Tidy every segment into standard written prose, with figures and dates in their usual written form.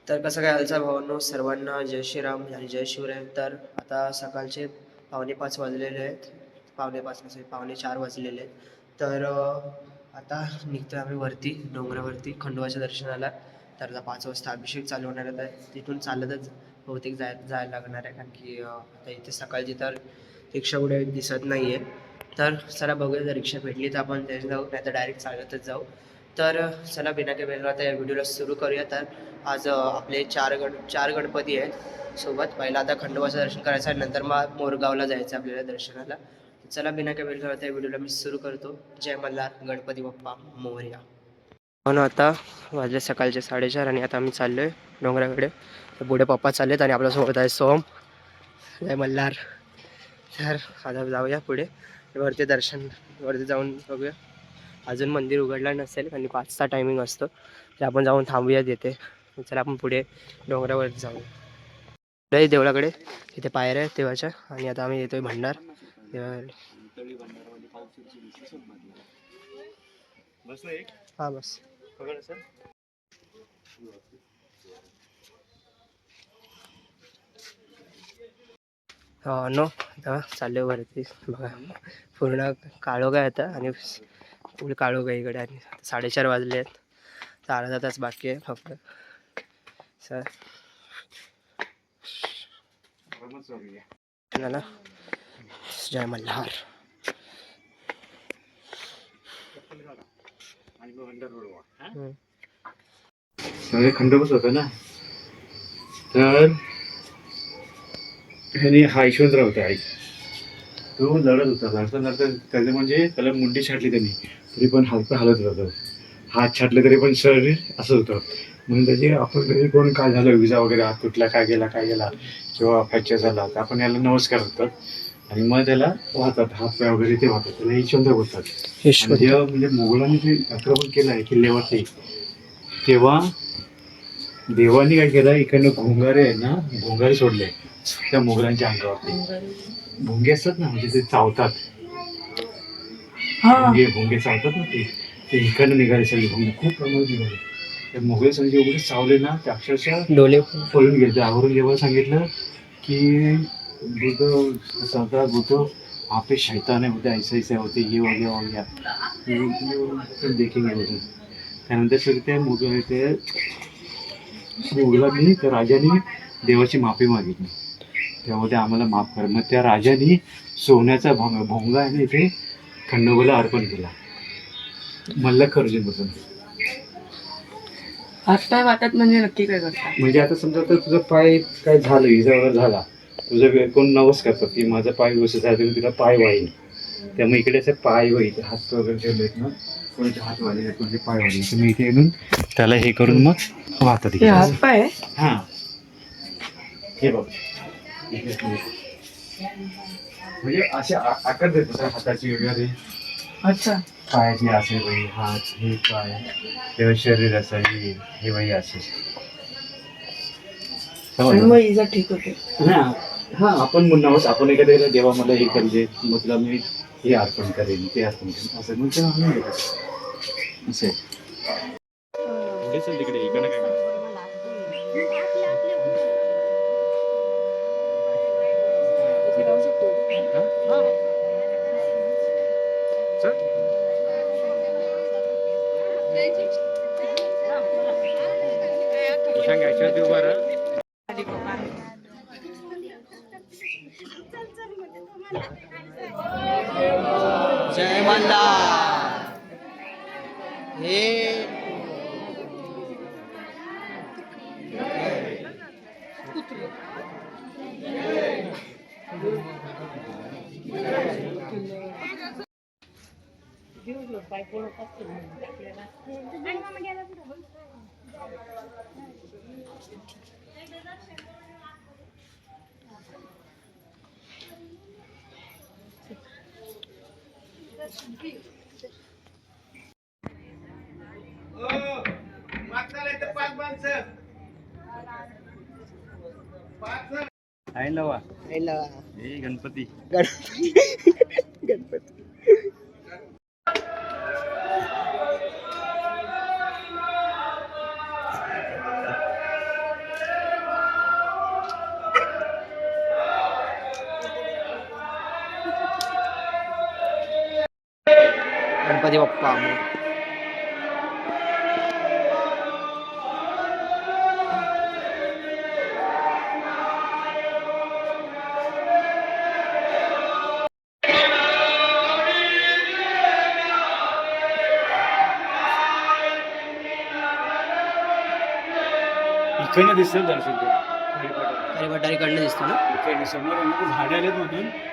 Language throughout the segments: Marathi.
तर कसं काय हालचाल भावांनो, सर्वांना जय श्रीराम आणि जय शिवराय. तर आता सकाळचे 5:45 वाजलेले आहेत. 5:45 नसेल 4:45 वाजलेले आहेत. तर आता निघतोय आम्ही वरती डोंगरावरती खंडोबाच्या दर्शनाला. तर आता 5 वाजता अभिषेक चालू होणार आहे. तिथून चालतच बहुतेक जायला लागणार आहे, कारण की आता इथे सकाळची तर रिक्षा कुठे दिसत नाही आहे. तर चला बघूया, जर रिक्षा भेटली तर आपण त्याने जाऊ, नाही तर डायरेक्ट चालतच जाऊ. तर चला बिना काही वेळ आता या व्हिडिओला सुरू करूया. तर आज आपले चार गणपती आहेत सोबत. पहिला आता खंडोबाचं दर्शन करायचं आहे, नंतर मग मोरगावला जायचं आपल्याला दर्शनाला. चला बिना काही वेळ घालवता या व्हिडिओला मी सुरू करतो. जय मल्हार, गणपती बाप्पा मोरया. म्हणून आता वाजले सकाळचे 4:30 आणि आता आम्ही चाललोय डोंगराकडे. तर पुढे पप्पा चाललेत आणि आपल्यासोबत आहे सोम. जय मल्हार. तर आता जाऊया पुढे वरती वरती जाऊन बघूया. अजून मंदिर उघडलं नसेल आणि 5चा टायमिंग असतो, तर आपण जाऊन थांबूया तिथे. चला आपण पुढे डोंगरावर जाऊ. पुढे देवळाकडे तिथे पायऱ्या आहेत देवाच्या. आणि आता आम्ही येतोय भंडार हा बस नो. आता चालले वरती बघा, पूर्ण काळोख आहे आता आणि पुढे काळोख आहे इकडे. आणि 4:30 वाजले आहेत, तर अर्धा तास बाकी आहे फक्त. सर जय मल्हार. खंडोबाच होता ना, तर ह्याने हा यशवंतराव होता आई. तो लढत होता, लढता त्याचे म्हणजे त्याला मुंडी छाटली त्यांनी, तरी पण हात हलत होता. हात छाटले तरी पण शरीर असं होतं. म्हणून त्याची आपण कधी कोण काय झालं, विजा वगैरे हात तुटला, काय गेला किंवा फ्रॅक्चर झाला, तर आपण याला नमस्कार करतात आणि मग त्याला वाहतात, हात पाय वगैरे ते वाहतात, त्याला यशवंतराव बोलतात. जेव्हा म्हणजे मोगलांनी ते आक्रमण केलं आहे किल्ल्यावरती, तेव्हा देवानी काय केलं, इकडनं घोंगारे आहे ना, घोंगारे सोडले त्या मोगलांच्या अंगावरती. भोंगे असतात ना, म्हणजे ते चावतात, भोंगे चावतात ना, ते इकडनं निघाले सगळे भोंगे, खूप प्रमाणात निघाले. त्या मोगल संघ एवढे चावले ना, ते अक्षरशः डोले पळून गेले. औरंगजेबाला सांगितलं की बुद्ध आपे शैताने होते, ऐसे होते, ये हो गया देखेंगे होते. त्यानंतर सर त्या मोगलांनी त्या राजाने देवाची माफी मागितली, त्यामध्ये आम्हाला माफ कर. मग त्या राजाने सोन्याचा भोंगा आहे ना इथे खंडोबाला अर्पण केला, मल्लखार्जुन बसून. हातपाय वाटत म्हणजे नक्की काय करतात? म्हणजे आता समजा तर तुझा पाय काय झालं, इजा वगैरे झाला, तुझं कोण नवस करतात की माझा पाय व्यवस्थित झाला, तुम्ही तुला पाय वाईल. त्यामुळे इकडे असं पाय वाईल, हात वगैरे ठेवलेत ना, कोणाचे हात वाहिले, कोणाचे पाय वाहिले, तुम्ही इथे येऊन त्याला हे करून मग वाहतात. हात पाय हा, हे बघ, म्हणजे असे आकार देतात हाताची वगैरे. अच्छा, पायाची असे बाई, हात हे पाय, तेव्हा शरीर असं हे बाई असे. मग इजा ठीक होते. हा आपण म्हणणार, आपण एखाद्या देवा मला हे करले, मग तुला मी हे अर्पण करेन, ते अर्पण करेन, असं मग तेव्हा आणून देतात असे. तिकडे इकडे काय जय मल्हार. हे गणपती गणपती. गणपती बाप्पा मोरया. इकडनं दिसतं दर्शन हरिभटारीकडनं दिसतो ना. इकडनं समोर झाडे आलेत मधून दिसतं.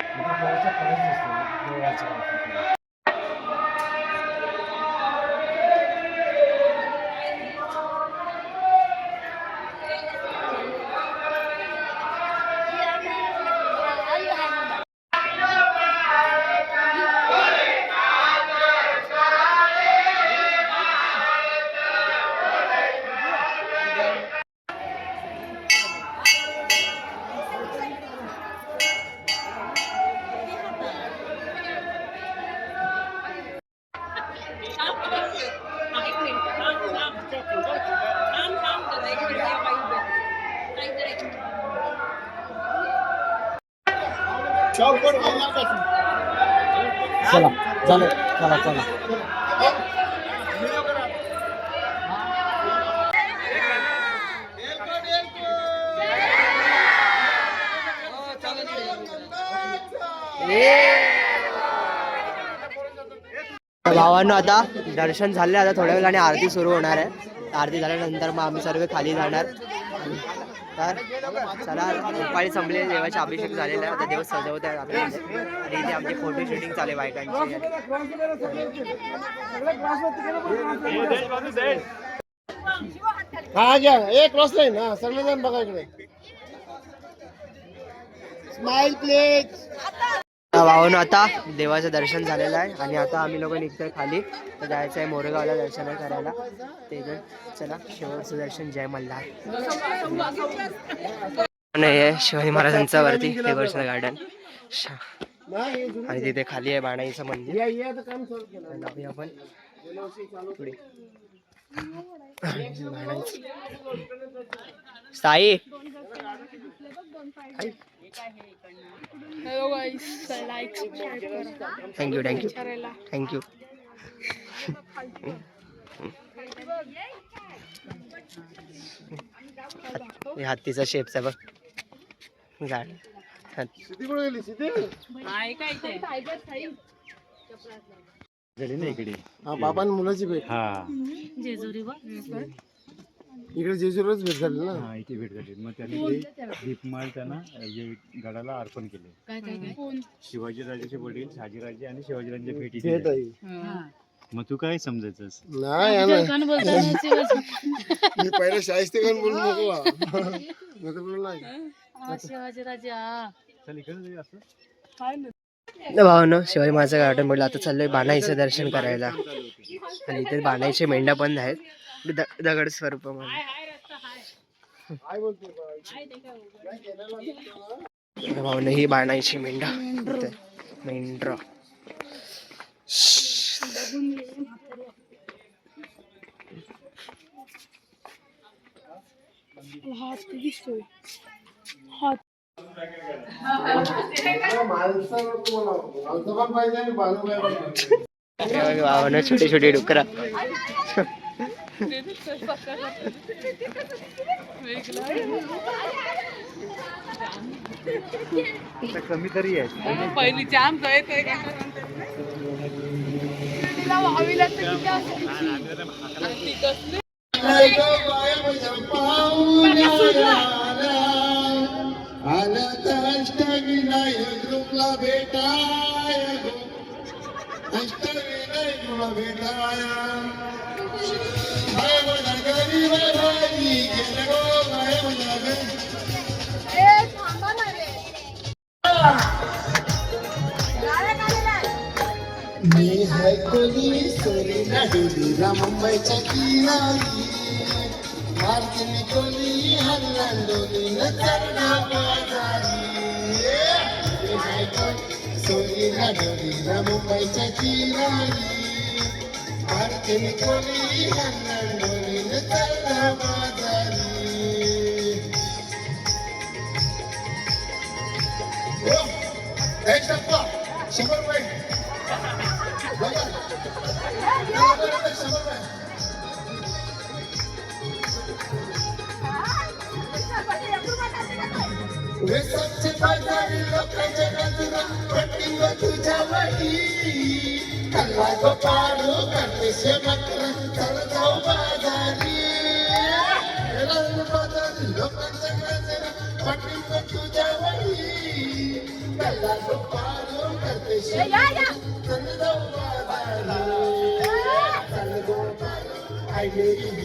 चला चला चला चला. भावांनो आता दर्शन झाले. आता थोड्या वेळाने आरती सुरू होणार आहे. आरती झाल्यानंतर मग आम्ही सर्व खाली जाणार. तर चला दुपारी संपले, देवाचा अभिषेक झालेला आहे. आता देव सजवत आहे आपल्या आणि इथे आमची फोटो शूटिंग चालू आहे बायकांची. हा घ्या एक क्रॉस लाईन. हा सगळेजण बघा इकडे. Smile please. भावांनो आता देवाचं दर्शन झालेलं आहे आणि आता आम्ही लोक निघतोय खाली. तर जायचं आहे मोरगावला दर्शन करायला. ते चला शेवटचं दर्शन. जय मल्हार. हे शिवाजी महाराजांचा वरती देवर्षण गार्डन आणि तिथे खाली आहे बाणाईचं मंदिर. जाऊया आपण पुढे. Sai thank you thank you thank you. हत्तीचा शेपचा बघ झाड. इकडे बाबा मुलाची भेट. हा इकडे जेजुरीलाच भेट झाली ना. हा इथे भेट झाली. मग त्यांनी दीपमाळ त्यांना गडाला अर्पण केले. शिवाजीराजाचे वडील शहाजीराजे आणि शिवाजीराजांच्या भेटी भेट दिल्या. आहे. मग तू काय समजायचंस? नाही मी पहिले शाहिस्तेखान बोलू नको. चल इकडे असं. भावानं शिवाजी महाराजांचं गार्डन म्हटलं. आता चाललोय बाणाईचं दर्शन करायला आणि इथे बाणाईचे मेंढ्या पण आहेत दगड स्वरूपामध्ये. भावानं ही बाणाईची मेंढा मेंढरा. भावानं छोटी छोटी डुकरा. कमी तरी आहे. पहिली जाम अष्टविनायक रूपला भेटाय. अष्टविनायक रूपला भेटाय. मी हाय कोली सोरीला डोलीला मुंबईच्या किनारी. भारतीने कोली हल्ला डोलीला चढला बाजारी. मी हाय कोली सोरीला डोलीला मुंबईच्या किनारी. भारतीने कोली हल्ला डोलीला चढला बाजारी. एक टप्पा 100 रुपये. वे स्वच्छ बाजारी लोकांच्या गजरा कटिंग तुझ्या वडी कल्ला गो पाडू करते शेमकरा चल जाऊ बाजारी रंग बाजारी लोकांच्या गजरा कटिंग तुझ्या वडी कल्ला गो पाडू करते शेमकरा चल जाऊ बाजारी चल गो पाडू आई मेरी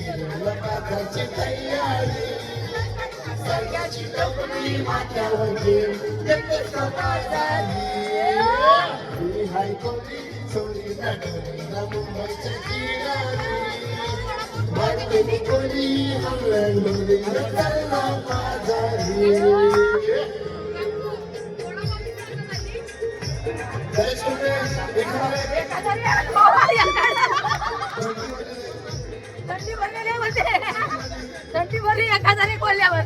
बाजारची तयारी सरकारची टोपली माथ्यावरची येतेच बाजारी मी हाय कोली सोडी नटोरीला मुंबईच्या किनारी मारतेली कोली हंगलोलीला चालला बाजारी थंडी भरली 1000 कोल्ह्यावर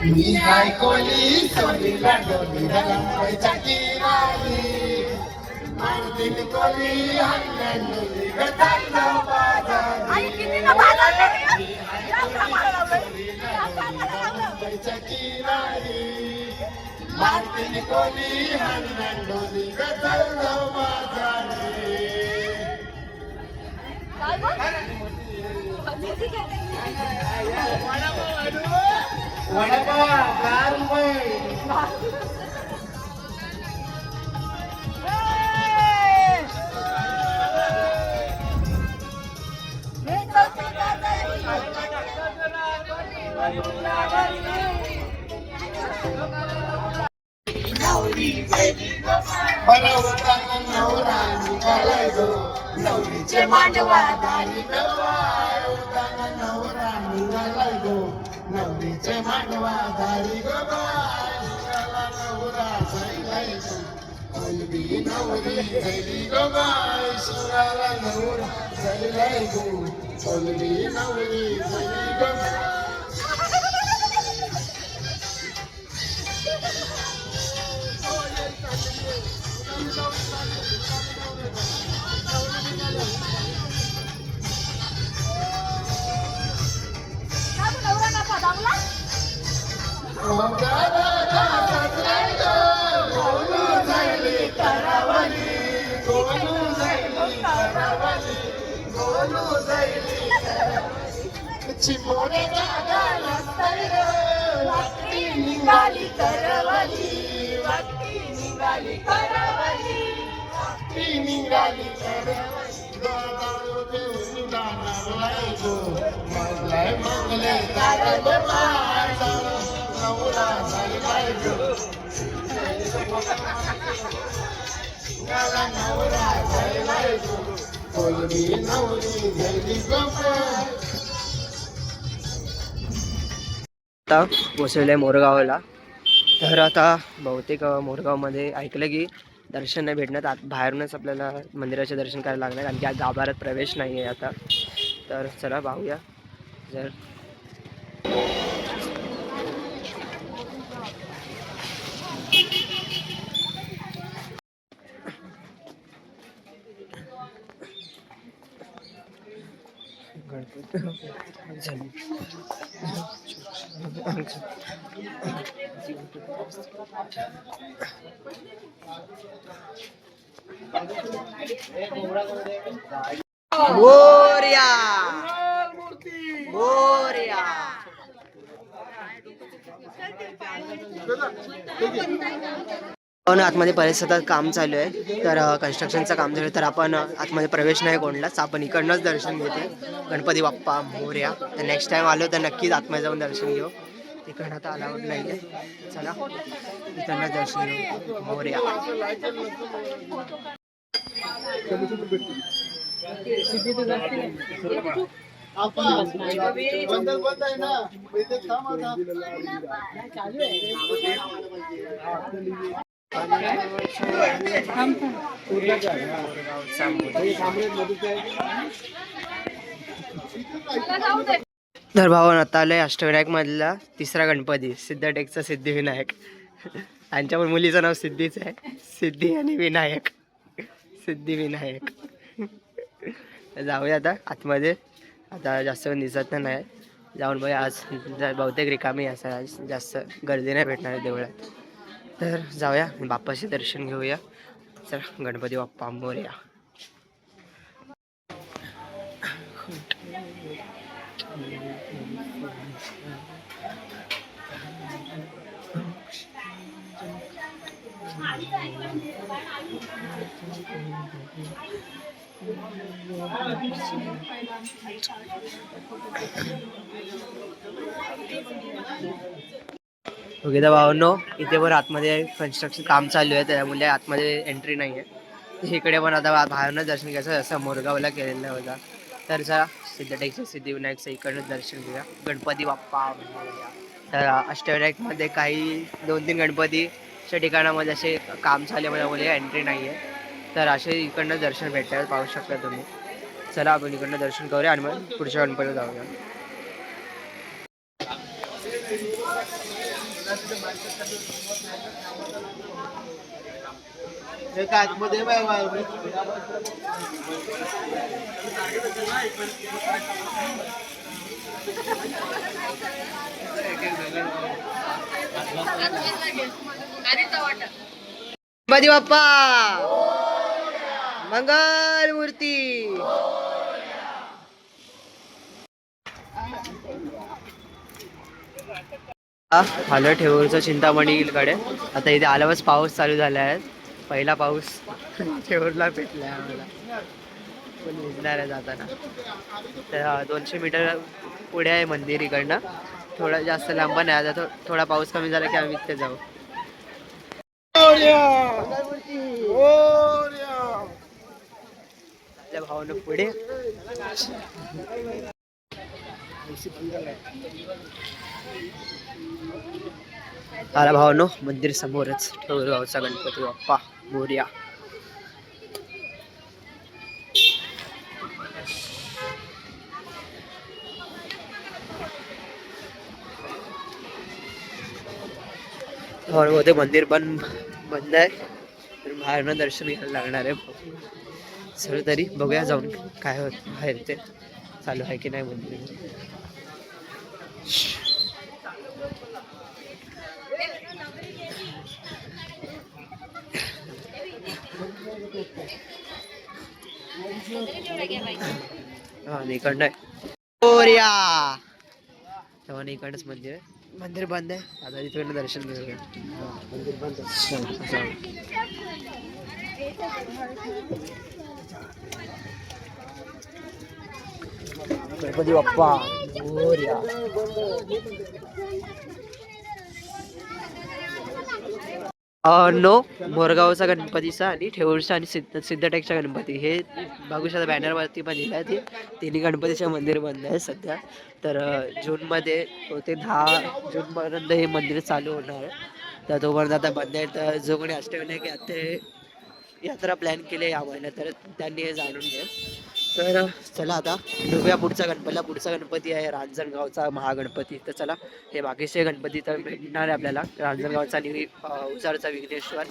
मी हाय कोली सोनीला डोलीला मुंबईच्या किनारी मारतीन कोली हंगलोलीला चालला बाजारी मुंबईच्या किनारी मारतीन कोली हंगलोलीला चालला बाजारी वडापाव 10 रुपये परवताना नवरा निघालाय गो नवरीचे मांडवा दारी परवताना नवरा निघालाय गो नवरीचे मांडवा दारी गो शिवाला नवरा जायलाय गो कोलबी नवरी जायली गो बाय शिवाला नवरा जायलाय गो कोलबी नवरी जायली गो चिमोरे जागाला वाटी निघाली करवली वाटी निघाली करवली वाटी निघाली करवली दारू देऊन जाणार गो मगलाय मंगले दारू माझा नवरा जायलाय गो गाला नवरा जायलाय गो कोलबी नवरी जायली गो आता पोचलेलं आहे मोरगावला. तर आता बहुतेक मोरगावमध्ये ऐकलं की दर्शन नाही भेटणार, आत बाहेरूनच आपल्याला मंदिराचे दर्शन करायला लागणार, कारण की आज गाभाऱ्यात प्रवेश नाही आहे आता. तर चला पाहूया. जर मोरया मोरया. आतमध्ये परिसरात काम चालू आहे, तर कन्स्ट्रक्शनचं काम चालू आहे, तर आपण आतमध्ये प्रवेश नाही कोणलाच, आपण इकडनंच दर्शन घेते. गणपती बाप्पा मोरया. तर नेक्स्ट टाइम आलो तर नक्कीच आतमध्ये जाऊन दर्शन घेऊ. तिकडनं आता अलाउड नाही आहे. चला इकडनंच दर्शन घेऊ. मोरया. बंद आहे ना इथे थांब आता. तर भावन आता आलंय अष्टविनायक मधला तिसरा गणपती सिद्धटेकचा सिद्धिविनायक. त्यांच्या पण मुलीचं नाव सिद्धीच आहे. सिद्धी आणि विनायक, सिद्धिविनायक. जाऊया आता आतमध्ये. आता जास्त दिसत नाही, जाऊन बघा. आज बहुतेक रिकामी असं, आज जास्त गर्दी नाही भेटणार देवळात. तर जाऊया बाप्पाचे दर्शन घेऊया. चला, गणपती बाप्पा मोरया. ओके तर भावांनो, इथे पण आतमध्ये कन्स्ट्रक्शन काम चालू आहे, त्यामुळे आतमध्ये एंट्री नाही आहे. इकडे पण आता बाहेरनं दर्शन घ्यायचं, जसं मोरगावला केलेलं होता. तर चला, सिद्धटेकचं सिद्धिविनायकचं इकडनं दर्शन घेऊया. गणपती बाप्पा मोरया. तर अष्टविनायकमध्ये काही 2-3 गणपतीच्या ठिकाणामध्ये असे काम चालल्यामुळे एंट्री नाही आहे. तर असे इकडनं दर्शन भेटतात, पाहू शकता तुम्ही. चला, आपण इकडनं दर्शन करूया आणि मग पुढच्या गणपतीला जाऊया. गणपती बाप्पा मंगल मूर्ती. आलं ठेवूरचं चिंतामणीकडे. आता इथे आल्यावरच पाऊस चालू झाला आहे. पहिला पाऊस ठेवूरला पेटला आहे आम्हाला. पण भिजणार आहे जाताना. तर 200 मीटर पुढे आहे मंदिर इकडनं. थोडा जास्त लांब नाही. आता थोडा पाऊस कमी झाला की आम्ही तिथे जाऊ. आपल्या भावानं पुढे आला. भावानो, मंदिर समोरच ठेवूर गावचा गणपती बाप्पा मोरया. होते मंदिर पण बंद आहे, तर बाहेरनं दर्शन घ्यायला लागणार आहे. सर तरी बघूया जाऊन काय होत बाहेर ते चालू आहे की नाही मंदिर. हा, इकडनं तेव्हा इकडनंच मंदिर आहे. मंदिर बंद आहे, आता तिकडनं दर्शन घेऊया. मंदिर बंद आहे. गणपती बाप्पा मोरया. नो, मोरगावचा गणपतीचा आणि ठेवूरचा आणि सिद्धटेकचा गणपती हे बघू शकता बॅनरवरती पण लिहिलं आहे. तिन्ही गणपतीचे मंदिर बंद आहे सध्या. तर जूनमध्ये ते 10 जूनपर्यंत हे मंदिर चालू होणार आहे. तर तोपर्यंत आता बंद आहे. तर जो कोणी अष्टविनायक यात्रा प्लॅन केली आहे या महिन्यात, तर त्यांनी हे जाणून घ्या. तर चला आता बघूया पुढचा गणपती आहे रांजणगावचा महागणपती. तर चला, हे बाकीचे गणपती तर भेटणार आहे आपल्याला. रांजणगावचा आणि उसारचा विघ्नेश्वर.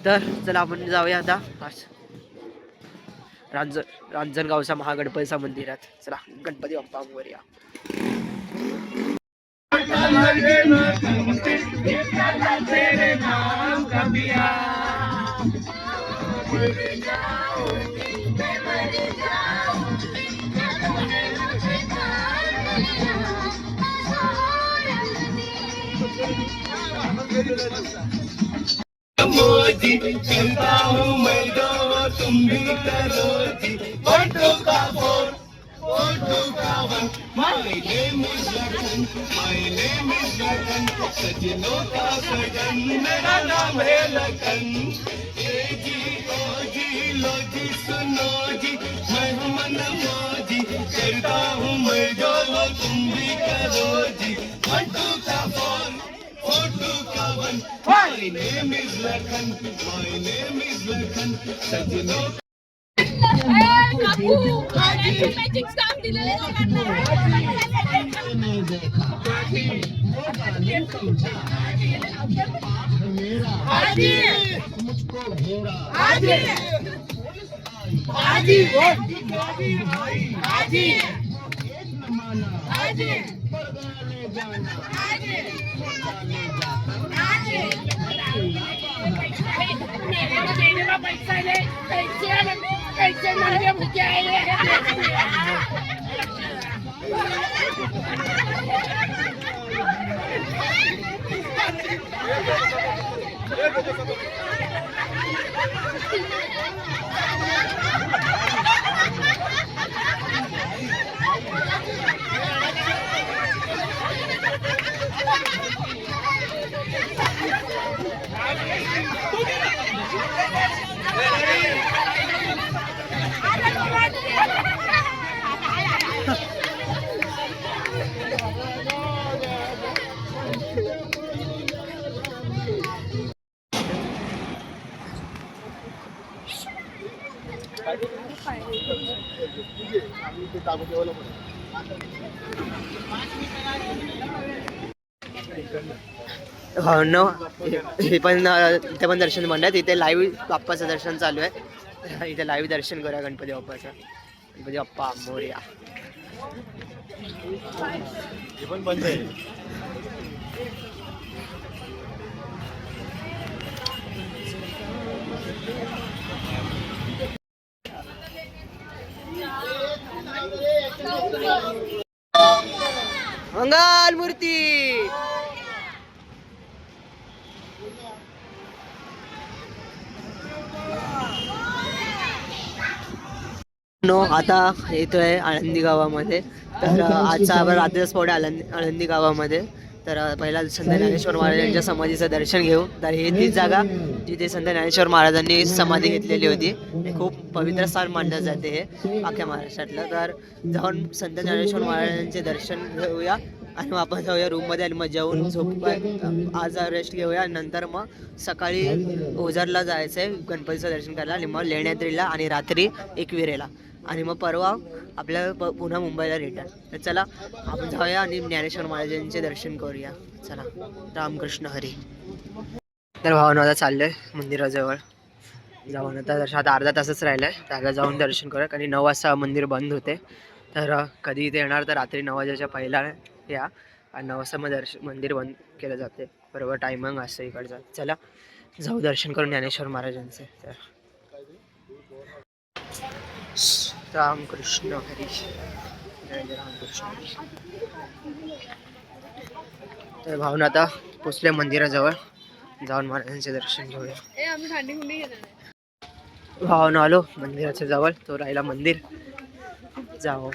तर चला, आपण जाऊया आता रांजणगावचा महागणपतीच्या मंदिरात. चला, गणपती बाप्पा मोरया. मोदी करता हूँ मैं दो, तुम भी करो जी. फोटो का 4, फोटो का 1. My name is Lagan, my name is Lagan. सजनों का सजन मेरा नाम है लगन. ए जी ओ जी लो जी सुनो जी, मैं हूँ मन मौजी. करता हूँ मैं जो, तुम भी करो जी. फोटो का 4, फोटो का 1. My name is Lakhan. My name is Lakhan. सजनों मॅचिंग स्टाफ दिलेले हो न हे पण इथे पण दर्शन म्हणतात. इथे लाईव्ह बाप्पाचं दर्शन चालू आहे. इथे लाईव्ह दर्शन करूया गणपती बाप्पाचं. गणपती बाप्पा मोरया. हे पण बंद आहे. मंगल मूर्ती. आता येतोय आळंदी गावामध्ये. तर आजचा आपण रात्रीचा स्पॉट आहे आळंदी गावामध्ये. तर पहिला संत ज्ञानेश्वर महाराज यांच्या समाधीचं दर्शन घेऊ. तर ही तीच जागा जिथे संत ज्ञानेश्वर महाराजांनी समाधी घेतलेली होती. हे खूप पवित्र स्थान मानलं जाते हे अख्ख्या महाराष्ट्रातलं. तर जाऊन संत ज्ञानेश्वर महाराजांचे दर्शन घेऊया आणि वापस जाऊया रूममध्ये आणि मग जेवून आज रेस्ट घेऊया. नंतर मग सकाळी ओझरला जायचं आहे गणपतीचं दर्शन करायला आणि मग लेण्याद्रीला आणि रात्री एकविरेला आणि मग परवा आपल्याला पुन्हा मुंबईला रिटर्न. तर चला आपण जाऊया आणि ज्ञानेश्वर महाराजांचे दर्शन करूया. चला रामकृष्ण हरी. तर भावना आता चाललं आहे मंदिराजवळ जाऊन. आता दर्शन आता अर्धा तासच राहिलं आहे. तर आता जाऊन दर्शन करूया. कारण 9 वाजता मंदिर बंद होते. तर कधी इथे येणार तर रात्री 9 वाजेच्या पहिला या आणि 9 वाजता मग मंदिर बंद केलं जाते. बरोबर टायमिंग असतं इकडचं. चला जाऊ दर्शन करून ज्ञानेश्वर महाराजांचे. तर रामकृष्ण हरी. जय जय रामकृष्ण हरी. तर भावना आता पोचले मंदिराजवळ. जाऊन महाराजांचे दर्शन घेऊया. भावना आलो मंदिराच्या जवळ. तो राहिला मंदिर. जाओ.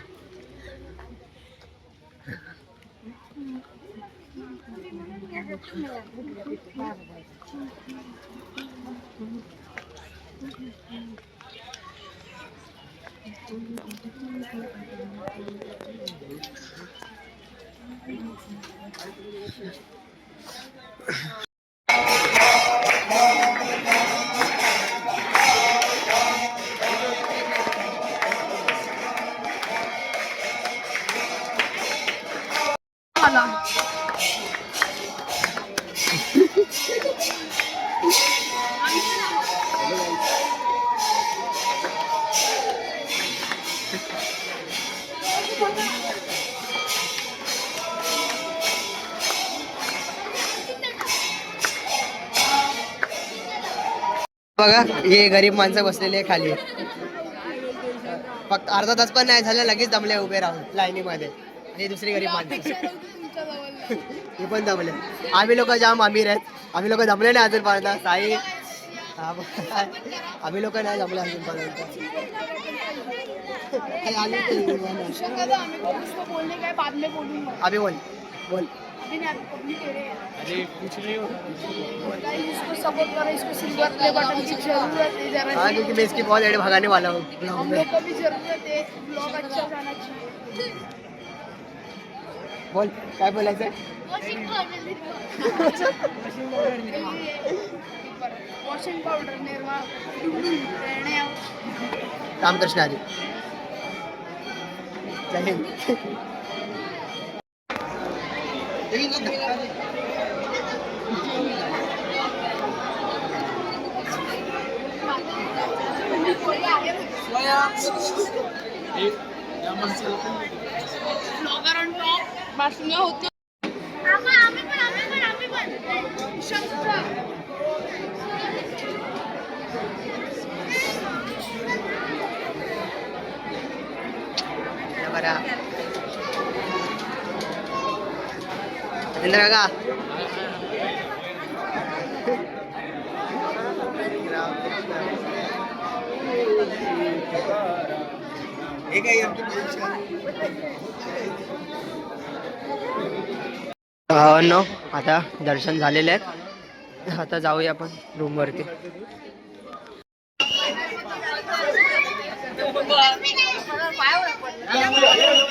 बघा हे गरीब माणसं बसलेले खाली. फक्त अर्धा तास पण नाही झालं लगेच दमले उभे राहून लाईनीमध्ये. आणि दुसरी गरीब माणसं हे पण दमले. आम्ही लोक जाम अमीर आहेत. आम्ही लोक दमले नाही अजूनपर्यंत. साई आम्ही लोक नाही जमले अजूनपर्यंत. अभी बोल बोल. हाँ क्योंकि मैं इसकी बहुत एड भगाने वाला हूँ. बोल काय बोलायचंय. Washing powder Nirma Ramkrishna Hari. जय हिंद. ब्लॉगर ऑन टॉप बातम्या होत्या. आम्ही पण शब्द बरा रवींद्र का भावांनो आता दर्शन झालेले आहेत. आता जाऊया आपण रूम वरती. पायावर पडलं.